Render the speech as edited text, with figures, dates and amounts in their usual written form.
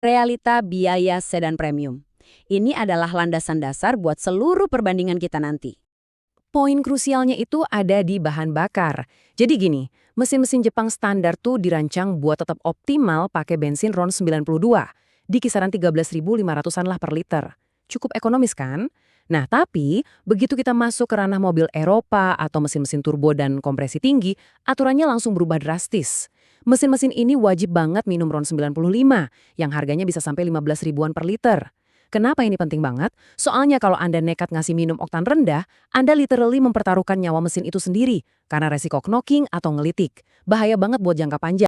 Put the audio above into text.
Realita biaya sedan premium. Ini adalah landasan dasar buat seluruh perbandingan kita nanti. Poin krusialnya itu ada di bahan bakar. Jadi gini, mesin-mesin Jepang standar tuh dirancang buat tetap optimal pakai bensin RON 92, di kisaran 13.500-an lah per liter. Cukup ekonomis kan? Nah, tapi begitu kita masuk ke ranah mobil Eropa atau mesin-mesin turbo dan kompresi tinggi, aturannya langsung berubah drastis. Mesin-mesin ini wajib banget minum RON 95, yang harganya bisa sampai 15 ribuan per liter. Kenapa ini penting banget? Soalnya kalau Anda nekat ngasih minum oktan rendah, Anda literally mempertaruhkan nyawa mesin itu sendiri karena resiko knocking atau ngelitik. Bahaya banget buat jangka panjang.